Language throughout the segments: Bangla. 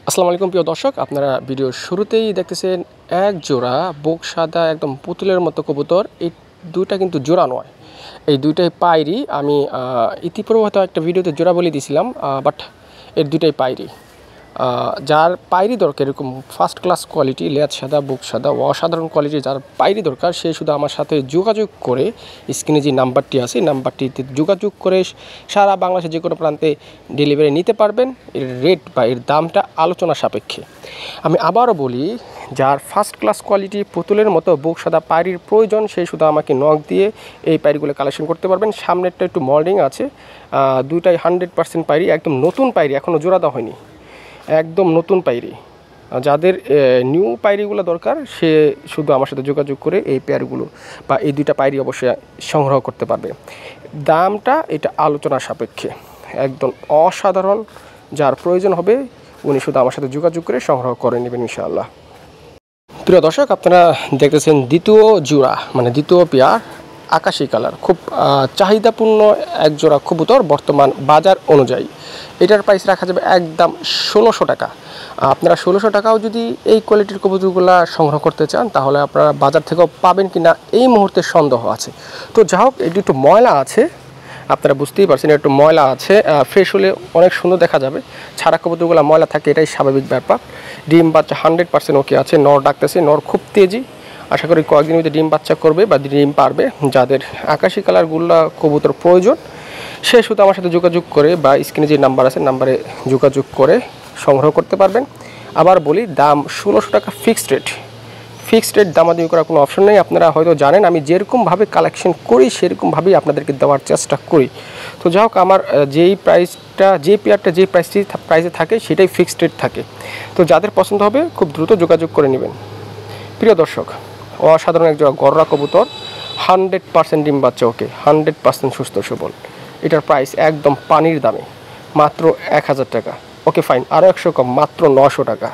আসসালামু আলাইকুম প্রিয় দর্শক, আপনারা ভিডিওর শুরুতেই দেখতেছেন এক জোড়া বুক সাদা একদম পুতুলের মতো কবুতর। এই দুইটা কিন্তু জোড়া নয়, এই দুইটাই পায়রি। আমি ইতিপূর্বে হয়তো একটা ভিডিওতে জোড়া বলে দিয়েছিলাম, বাট এর দুইটাই পায়রি। যার পায়রি দরকার, এরকম ফার্স্ট ক্লাস কোয়ালিটি, লেজ সাদা বুক সাদা অসাধারণ কোয়ালিটি, যার পায়রি দরকার সে শুধু আমার সাথে যোগাযোগ করে, স্ক্রিনে যে নাম্বারটি আছে নাম্বারটিতে যোগাযোগ করে সারা বাংলাদেশের যে কোনো প্রান্তে ডেলিভারি নিতে পারবেন। এর রেট বা এর দামটা আলোচনা সাপেক্ষে। আমি আবারও বলি, যার ফার্স্ট ক্লাস কোয়ালিটি পুতুলের মতো বুক সাদা পায়রির প্রয়োজন সে শুধু আমাকে নক দিয়ে এই পায়রিগুলো কালেকশন করতে পারবেন। সামনেরটা একটু মল্ডিং আছে, দুইটাই 100% পায়রি, একদম নতুন পায়রি, এখনও জোড়া দেওয়া হয়নি, একদম নতুন পায়রি। যাদের নিউ পায়রিগুলো দরকার সে শুধু আমার সাথে যোগাযোগ করে এই পেয়ারগুলো বা এই দুইটা পায়রি অবশ্যই সংগ্রহ করতে পারবে। দামটা এটা আলোচনা সাপেক্ষে, একদম অসাধারণ। যার প্রয়োজন হবে উনি শুধু আমার সাথে যোগাযোগ করে সংগ্রহ করে নেবেন ইনশাআল্লাহ। প্রিয় দর্শক, আপনারা দেখতেছেন দ্বিতীয় জোড়া, মানে দ্বিতীয় পেয়ার, আকাশি কালার, খুব চাহিদাপূর্ণ এক জোড়া কবুতর বর্তমান বাজার অনুযায়ী। এটার প্রাইস রাখা যাবে একদম 1600 টাকা। আপনারা 1600 টাকাও যদি এই কোয়ালিটির কবুতরগুলো সংগ্রহ করতে চান তাহলে আপনারা বাজার থেকেও পাবেন কি না এই মুহূর্তে সন্দেহ আছে। তো যা হোক, এটি একটু ময়লা আছে, আপনারা বুঝতেই পারছেন একটু ময়লা আছে। ফ্রেশ হলে অনেক সুন্দর দেখা যাবে, ছাড়া কবুতরগুলো ময়লা থাকে, এটাই স্বাভাবিক ব্যাপার। ডিম বাচ্চা 100% ওকে আছে, নর ডাকতেছে, নর খুব তেজি, আশা করি কয়েকদিনের মধ্যে ডিম বাচ্চা করবে বা ডিম পারবে। যাদের আকাশি কালারগুলো কবুতর প্রয়োজন সে শুধু আমার সাথে যোগাযোগ করে বা স্ক্রিনে যে নাম্বার আছে নাম্বারে যোগাযোগ করে সংগ্রহ করতে পারবেন। আবার বলি, দাম 1600 টাকা ফিক্সড রেট। ফিক্সড রেট, দামাদামি করার কোনো অপশন নেই। আপনারা হয়তো জানেন আমি যেরকমভাবে কালেকশন করি সেরকমভাবেই আপনাদেরকে দেওয়ার চেষ্টা করি। তো যাই হোক, আমার যেই প্রাইসটা, যে পেয়ারটা যে প্রাইসে থাকে সেটাই ফিক্সড রেট থাকে। তো যাদের পছন্দ হবে খুব দ্রুত যোগাযোগ করে নেবেন। প্রিয় দর্শক, অসাধারণ একজোড়া গররা কবুতর, 100% ডিম বাচ্চা, ওকে 100% সুস্থ সবল। এটার প্রাইস একদম পানির দামে, মাত্র 1000 টাকা। ওকে ফাইন, আরও 100 কম, মাত্র 900 টাকা।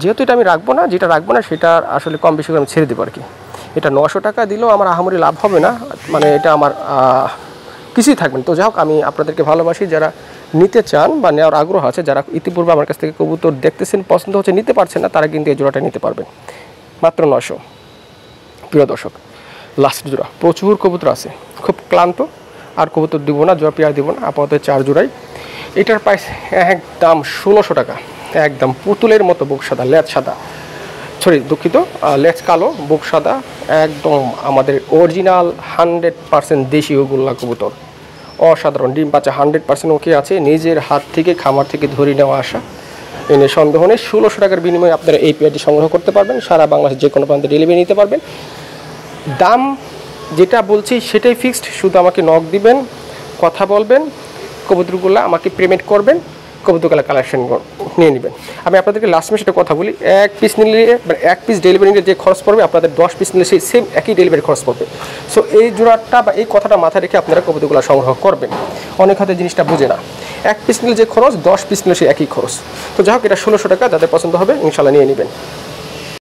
যেহেতু এটা আমি রাখবো না, যেটা রাখবো না সেটা আসলে কম বেশি করে আমি ছেড়ে দেবো আর কি। এটা 900 টাকা দিলেও আমার আহামরি লাভ হবে না, মানে এটা আমার কিছুই থাকবে না। তো যাই হোক, আমি আপনাদেরকে ভালোবাসি, যারা নিতে চান বা নেওয়ার আগ্রহ আছে, যারা ইতিপূর্বে আমার কাছ থেকে কবুতর দেখতেছেন, পছন্দ হচ্ছে, নিতে পারছেন না, তারা কিন্তু এই জোড়াটা নিতে পারবেন মাত্র 900। প্রিয় দর্শক, লাস্ট জোড়া, প্রচুর কবুতর আছে, খুব ক্লান্ত, আর কবুতর দিব না, জোড়া পেয়ার দিব না, আপাতত 4 জোড়াই। এটার প্রাইস একদম 1600 টাকা। একদম পুতুলের মতো বুক সাদা, লেজ সাদা, সরি দুঃখিত, লেজ কালো, বুক সাদা, একদম আমাদের অরিজিনাল 100% দেশীয় গোল্লা কবুতর, অসাধারণ। ডিম বাচ্চা 100% ওকে আছে, নিজের হাত থেকে খামার থেকে ধরে নেওয়া আসা, এনে সন্দেহ নেই। 1600 টাকার বিনিময়ে আপনারা এই পেয়ারটি সংগ্রহ করতে পারবেন, সারা বাংলাদেশে যে কোনো প্রান্তে ডেলিভারি নিতে পারবেন। দাম যেটা বলছি সেটাই ফিক্সড, শুধু আমাকে নক দিবেন, কথা বলবেন, কবুতরগুলো আমাকে পেমেন্ট করবেন, কবুতরগুলো কালেকশন নিয়ে নেবেন। আমি আপনাদেরকে লাস্ট মেসে একটা কথা বলি, এক পিস নিলে মানে এক পিস ডেলিভারি নিলে যে খরচ পড়বে আপনাদের 10 পিস নিলে সেই সেম একই ডেলিভারি খরচ পড়বে। সো এই জোড়াটা বা এই কথাটা মাথায় রেখে আপনারা কবুতরগুলো সংগ্রহ করবেন। অনেক হয়তো জিনিসটা বুঝে না, এক পিস নিলে যে খরচ 10 পিস নিলে সেই একই খরচ। তো যাই হোক, এটা 1600 টাকা, যাদের পছন্দ হবে ইনশাল্লাহ নিয়ে নেবেন।